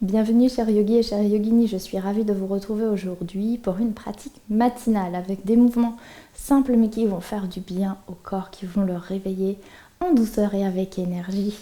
Bienvenue chers yogis et chères yoginis, je suis ravie de vous retrouver aujourd'hui pour une pratique matinale avec des mouvements simples mais qui vont faire du bien au corps, qui vont le réveiller en douceur et avec énergie.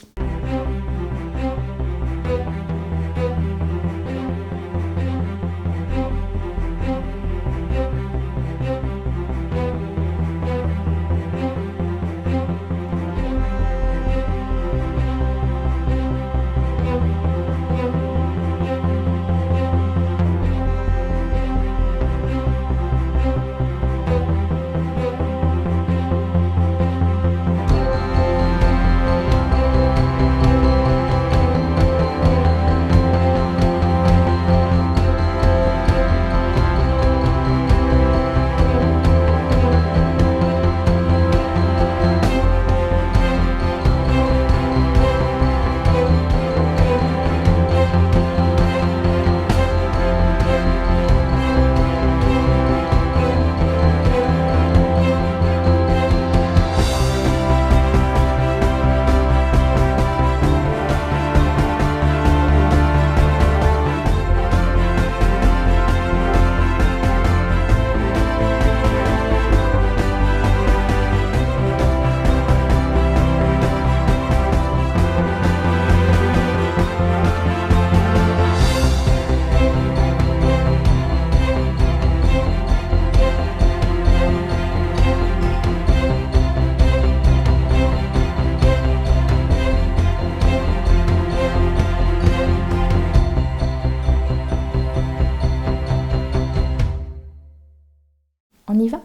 On y va?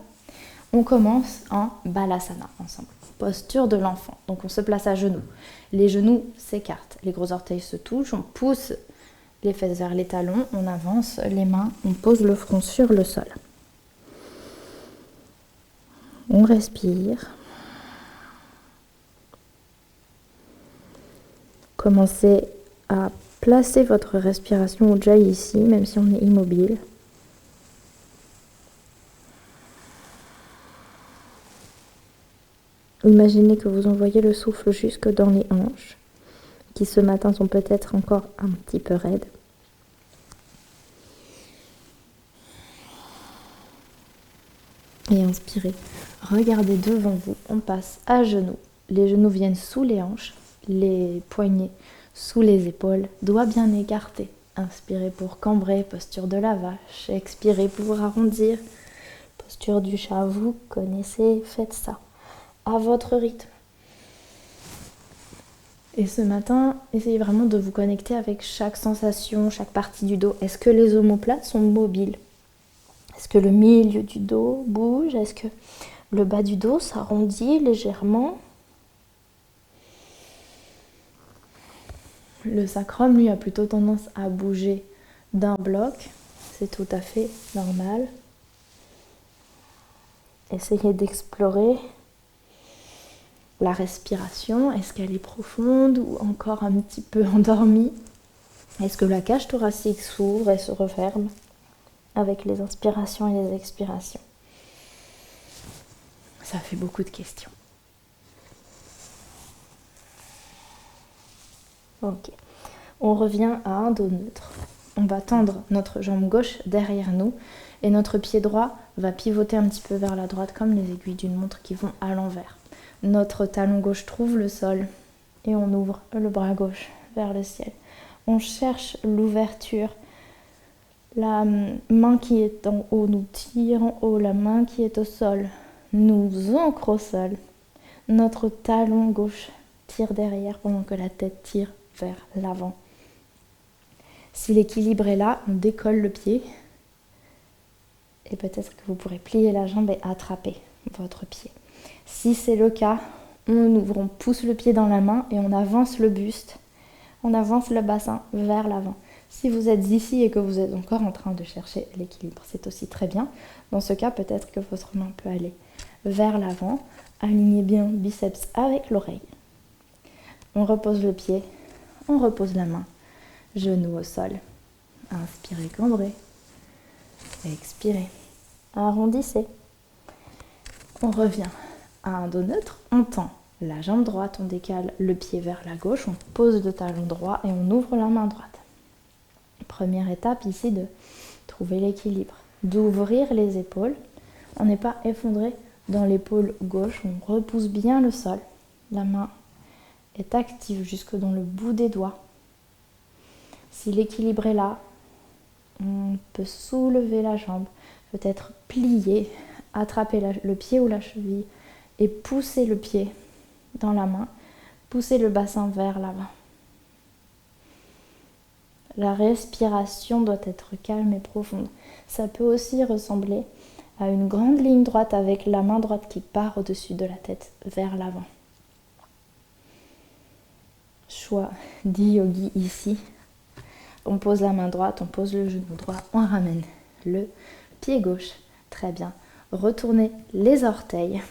On commence en Balasana ensemble. Posture de l'enfant. Donc on se place à genoux. Les genoux s'écartent, les gros orteils se touchent, on pousse les fesses vers les talons, on avance les mains, on pose le front sur le sol. On respire. Commencez à placer votre respiration ujjayi ici, même si on est immobile. Imaginez que vous envoyez le souffle jusque dans les hanches, qui ce matin sont peut-être encore un petit peu raides. Et inspirez. Regardez devant vous, on passe à genoux. Les genoux viennent sous les hanches, les poignets sous les épaules, doigts bien écartés. Inspirez pour cambrer, posture de la vache. Expirez pour arrondir, posture du chat. Vous connaissez, faites ça à votre rythme. Et ce matin, essayez vraiment de vous connecter avec chaque sensation, chaque partie du dos. Est-ce que les omoplates sont mobiles? Est-ce que le milieu du dos bouge? Est-ce que le bas du dos s'arrondit légèrement? Le sacrum, lui, a plutôt tendance à bouger d'un bloc. C'est tout à fait normal. Essayez d'explorer la respiration. Est-ce qu'elle est profonde ou encore un petit peu endormie? Est-ce que la cage thoracique s'ouvre et se referme avec les inspirations et les expirations? Ça fait beaucoup de questions. Ok. On revient à un dos neutre. On va tendre notre jambe gauche derrière nous et notre pied droit va pivoter un petit peu vers la droite comme les aiguilles d'une montre qui vont à l'envers. Notre talon gauche trouve le sol et on ouvre le bras gauche vers le ciel. On cherche l'ouverture. La main qui est en haut nous tire en haut. La main qui est au sol nous ancre au sol. Notre talon gauche tire derrière pendant que la tête tire vers l'avant. Si l'équilibre est là, on décolle le pied. Et peut-être que vous pourrez plier la jambe et attraper votre pied. Si c'est le cas, on ouvre, on pousse le pied dans la main et on avance le buste, on avance le bassin vers l'avant. Si vous êtes ici et que vous êtes encore en train de chercher l'équilibre, c'est aussi très bien. Dans ce cas, peut-être que votre main peut aller vers l'avant. Alignez bien biceps avec l'oreille. On repose le pied, on repose la main, genou au sol. Inspirez, cambrez. Expirez, arrondissez. On revient à un dos neutre, on tend la jambe droite, on décale le pied vers la gauche, on pose le talon droit et on ouvre la main droite. première étape ici de trouver l'équilibre, d'ouvrir les épaules. On n'est pas effondré dans l'épaule gauche, on repousse bien le sol. La main est active jusque dans le bout des doigts. Si l'équilibre est là, on peut soulever la jambe, peut-être plier, attraper le pied ou la cheville et pousser le pied dans la main, pousser le bassin vers l'avant. La respiration doit être calme et profonde. Ça peut aussi ressembler à une grande ligne droite avec la main droite qui part au-dessus de la tête vers l'avant. Choix d'yogi ici. On pose la main droite, on pose le genou droit, on ramène le pied gauche. Très bien. Retournez les orteils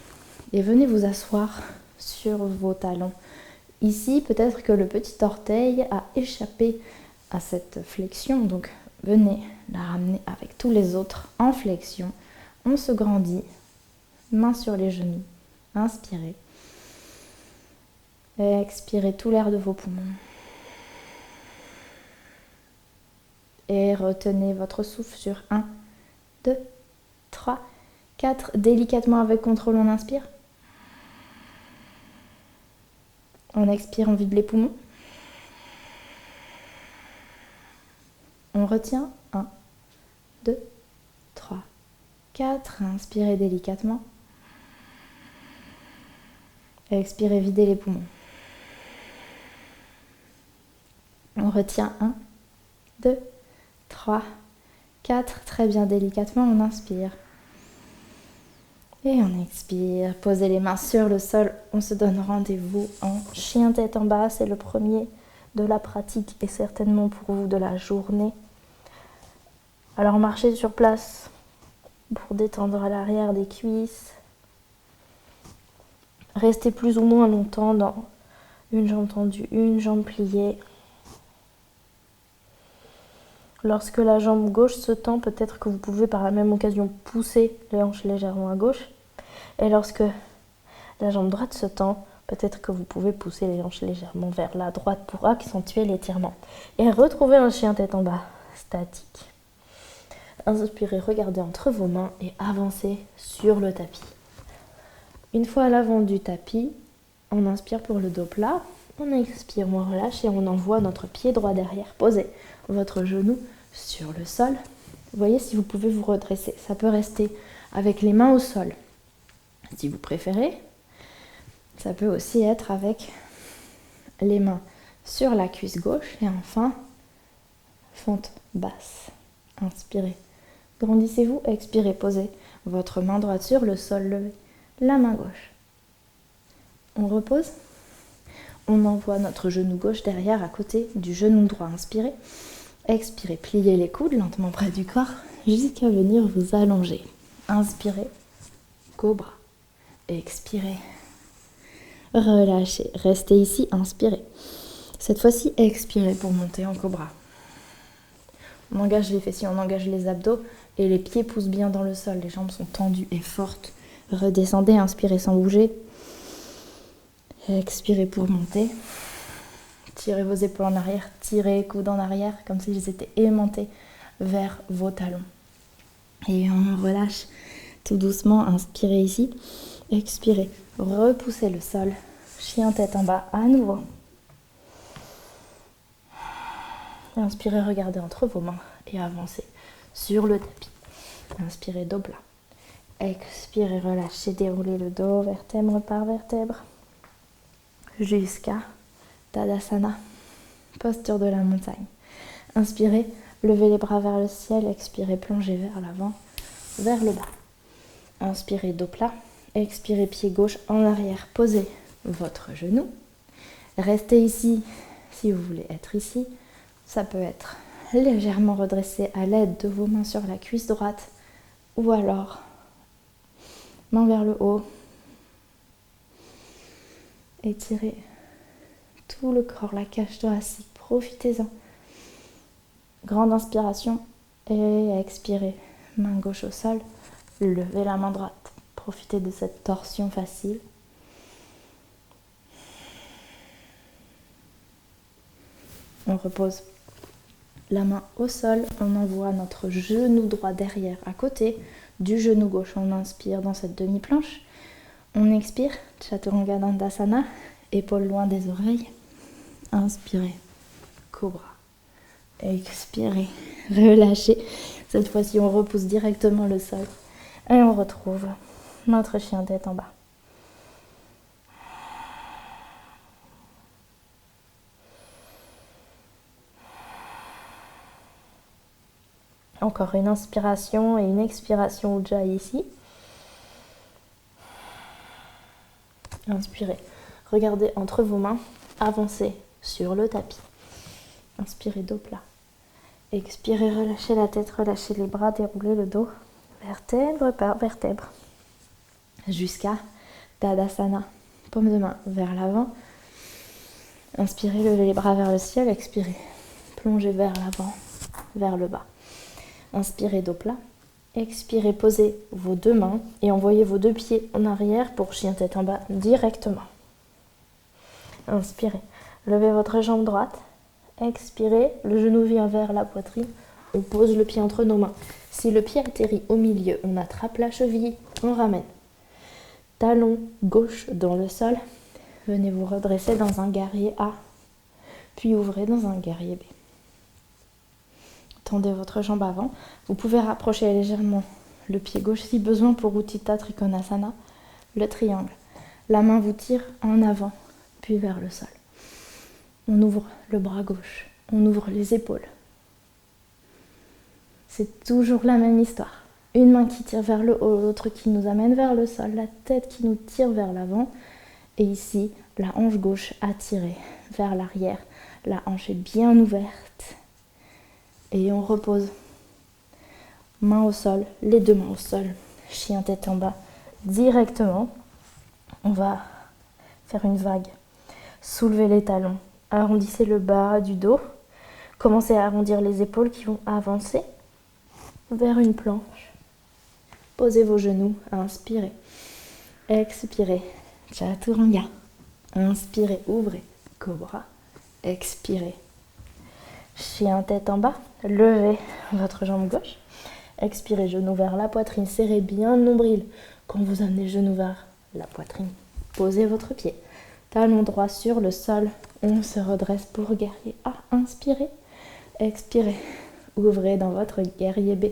et venez vous asseoir sur vos talons. Ici, peut-être que le petit orteil a échappé à cette flexion, donc venez la ramener avec tous les autres en flexion. On se grandit, main sur les genoux, inspirez. Et expirez tout l'air de vos poumons. Et retenez votre souffle sur 1, 2, 3, 4. Délicatement avec contrôle, on inspire. On expire, on vide les poumons. On retient 1, 2, 3, 4. Inspirez délicatement. Expirez, videz les poumons. On retient 1, 2, 3, 4. Très bien, délicatement, on inspire. Et on expire. Posez les mains sur le sol. On se donne rendez-vous en chien tête en bas. C'est le premier de la pratique et certainement pour vous de la journée. Alors marchez sur place pour détendre à l'arrière des cuisses. Restez plus ou moins longtemps dans une jambe tendue, une jambe pliée. Lorsque la jambe gauche se tend, peut-être que vous pouvez par la même occasion pousser les hanches légèrement à gauche. Et lorsque la jambe droite se tend, peut-être que vous pouvez pousser les hanches légèrement vers la droite pour accentuer l'étirement. Et retrouvez un chien tête en bas, statique. Inspirez, regardez entre vos mains et avancez sur le tapis. Une fois à l'avant du tapis, on inspire pour le dos plat, on expire, on relâche et on envoie notre pied droit derrière. Posez votre genou sur le sol. Voyez si vous pouvez vous redresser. Ça peut rester avec les mains au sol. Si vous préférez, ça peut aussi être avec les mains sur la cuisse gauche et enfin, fente basse. Inspirez. Grandissez-vous, expirez, posez votre main droite sur le sol, levez la main gauche. On repose. On envoie notre genou gauche derrière à côté du genou droit. Inspirez. Expirez, pliez les coudes lentement près du corps jusqu'à venir vous allonger. Inspirez, cobra. Expirez. Relâchez. Restez ici, inspirez. Cette fois-ci, expirez pour monter en cobra. On engage les fessiers, on engage les abdos et les pieds poussent bien dans le sol. Les jambes sont tendues et fortes. Redescendez, inspirez sans bouger. Expirez pour monter. Tirez vos épaules en arrière, tirez les coudes en arrière comme s'ils étaient aimantés vers vos talons. Et on relâche tout doucement, inspirez ici. Expirez, repoussez le sol. Chien tête en bas à nouveau. Inspirez, regardez entre vos mains et avancez sur le tapis. Inspirez, dos plat. Expirez, relâchez, déroulez le dos vertèbre par vertèbre jusqu'à Tadasana, posture de la montagne. Inspirez, levez les bras vers le ciel. Expirez, plongez vers l'avant, vers le bas. Inspirez, dos plat. Expirez, pied gauche en arrière. Posez votre genou. Restez ici si vous voulez être ici. Ça peut être légèrement redressé à l'aide de vos mains sur la cuisse droite ou alors main vers le haut. Étirez tout le corps, la cage thoracique, profitez-en. Grande inspiration et expirez. Main gauche au sol, levez la main droite. Profitez de cette torsion facile. On repose La main au sol, on envoie notre genou droit derrière à côté du genou gauche. On inspire dans cette demi-planche. On expire, Chaturanga Dandasana, épaules loin des oreilles. Inspirez, Cobra. Expirez, relâchez. Cette fois-ci, on repousse directement le sol. Et on retrouve notre chien tête en bas. Encore une inspiration et une expiration Ujjayi ici. Inspirez. Regardez entre vos mains. Avancez sur le tapis. Inspirez, dos plat. Expirez, relâchez la tête, relâchez les bras, déroulez le dos. Vertèbre par vertèbre. Jusqu'à Tadasana. Paume de main vers l'avant. Inspirez, levez les bras vers le ciel. Expirez. Plongez vers l'avant, vers le bas. Inspirez, dos plat. Expirez, posez vos deux mains et envoyez vos deux pieds en arrière pour chien tête en bas directement. Inspirez, levez votre jambe droite. Expirez, le genou vient vers la poitrine. On pose le pied entre nos mains. Si le pied atterrit au milieu, on attrape la cheville, on ramène. Talon gauche dans le sol. Venez vous redresser dans un guerrier A, puis ouvrez dans un guerrier B. Tendez votre jambe avant. Vous pouvez rapprocher légèrement le pied gauche si besoin pour Utthita Trikonasana, le triangle. La main vous tire en avant, puis vers le sol. On ouvre le bras gauche, on ouvre les épaules. C'est toujours la même histoire. Une main qui tire vers le haut, l'autre qui nous amène vers le sol, la tête qui nous tire vers l'avant. Et ici, la hanche gauche attirée vers l'arrière. La hanche est bien ouverte. Et on repose. Main au sol, les deux mains au sol. Chien tête en bas directement. On va faire une vague. Soulevez les talons. Arrondissez le bas du dos. Commencez à arrondir les épaules qui vont avancer vers une planche. Posez vos genoux. Inspirez. Expirez. Chaturanga. Inspirez. Ouvrez. Cobra. Expirez. Chien tête en bas, levez votre jambe gauche. Expirez, genou vers la poitrine, serrez bien le nombril. Quand vous amenez le genou vers la poitrine, posez votre pied. Talon droit sur le sol, on se redresse pour guerrier A. Inspirez, expirez, ouvrez dans votre guerrier B.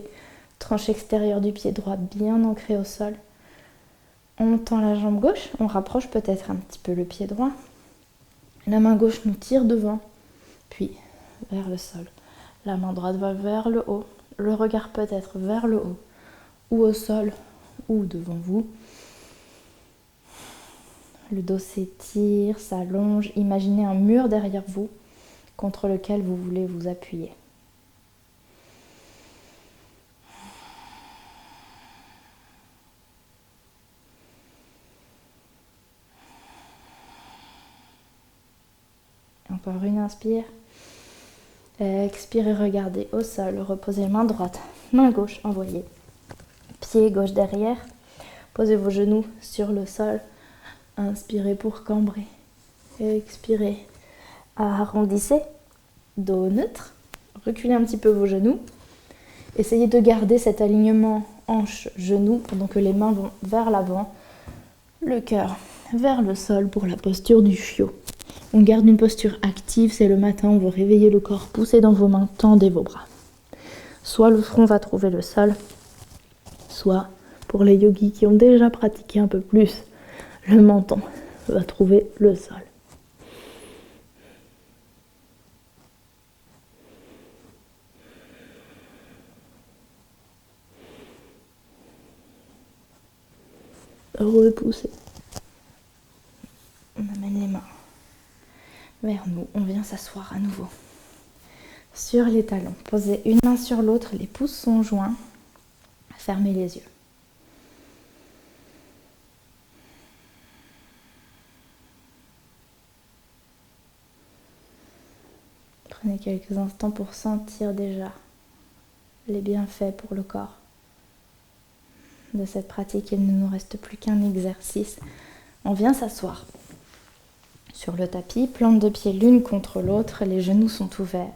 Tranche extérieure du pied droit bien ancré au sol. On tend la jambe gauche, on rapproche peut-être un petit peu le pied droit. La main gauche nous tire devant, puis vers le sol. La main droite va vers le haut. Le regard peut-être vers le haut, ou au sol, ou devant vous. Le dos s'étire, s'allonge. Imaginez un mur derrière vous contre lequel vous voulez vous appuyer. Encore une inspire. Expirez, regardez au sol, reposez main droite, main gauche, envoyez. Pied gauche derrière, posez vos genoux sur le sol. Inspirez pour cambrer. Expirez, arrondissez, dos neutre. Reculez un petit peu vos genoux. Essayez de garder cet alignement hanche-genou pendant que les mains vont vers l'avant. Le cœur vers le sol pour la posture du chiot. On garde une posture active, c'est le matin, vous réveillez le corps, poussez dans vos mains, tendez vos bras. Soit le front va trouver le sol, soit pour les yogis qui ont déjà pratiqué un peu plus, le menton va trouver le sol. Repoussez. On amène les mains vers nous, on vient s'asseoir à nouveau sur les talons. Posez une main sur l'autre, les pouces sont joints, fermez les yeux. Prenez quelques instants pour sentir déjà les bienfaits pour le corps de cette pratique. Il ne nous reste plus qu'un exercice. On vient s'asseoir sur le tapis, plante de pied l'une contre l'autre, les genoux sont ouverts.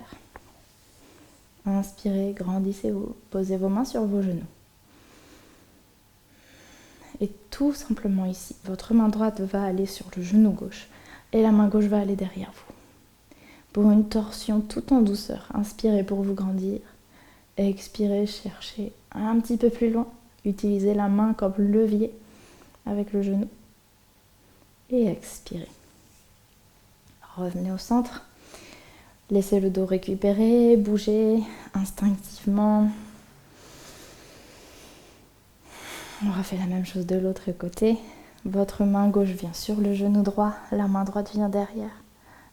Inspirez, grandissez-vous. Posez vos mains sur vos genoux. Et tout simplement ici, votre main droite va aller sur le genou gauche et la main gauche va aller derrière vous. Pour une torsion tout en douceur, inspirez pour vous grandir. Expirez, cherchez un petit peu plus loin. Utilisez la main comme levier avec le genou. Et expirez. Revenez au centre. Laissez le dos récupérer, bougez instinctivement. On refait la même chose de l'autre côté. Votre main gauche vient sur le genou droit, la main droite vient derrière.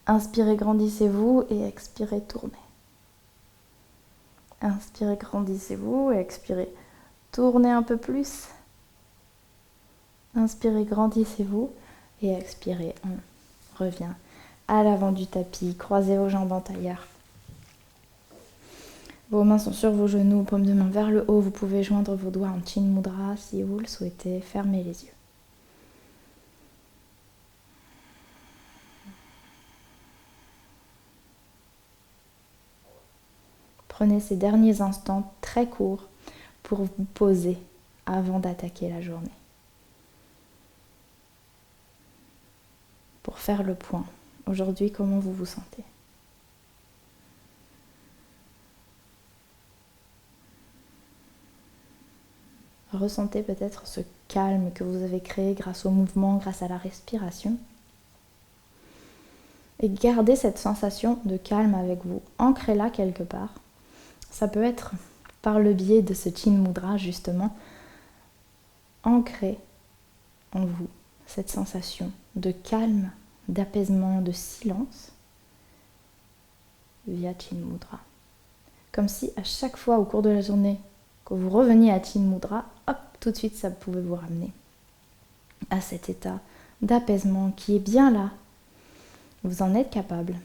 Inspirez, grandissez-vous et expirez, tournez. Inspirez, grandissez-vous et expirez, tournez un peu plus. Inspirez, grandissez-vous et expirez, on revient à l'avant du tapis, croisez vos jambes en tailleur. Vos mains sont sur vos genoux, paumes de main vers le haut. Vous pouvez joindre vos doigts en Chin Mudra si vous le souhaitez. Fermez les yeux. Prenez ces derniers instants très courts pour vous poser avant d'attaquer la journée. Pour faire le point. Aujourd'hui, comment vous vous sentez ? Ressentez peut-être ce calme que vous avez créé grâce au mouvement, grâce à la respiration. Et gardez cette sensation de calme avec vous. Ancrez-la quelque part. Ça peut être par le biais de ce Chin Mudra, justement. Ancrez en vous cette sensation de calme, d'apaisement, de silence via Chin Mudra. Comme si à chaque fois au cours de la journée que vous reveniez à Chin Mudra, hop, tout de suite ça pouvait vous ramener à cet état d'apaisement qui est bien là. Vous en êtes capable.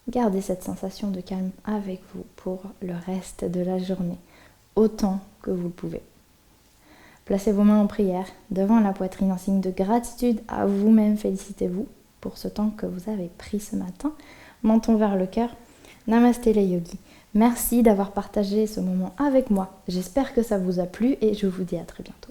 Gardez cette sensation de calme avec vous pour le reste de la journée, autant que vous le pouvez. Placez vos mains en prière devant la poitrine en signe de gratitude à vous-même. Félicitez-vous pour ce temps que vous avez pris ce matin. Menton vers le cœur. Namasté les yogis. Merci d'avoir partagé ce moment avec moi. J'espère que ça vous a plu et je vous dis à très bientôt.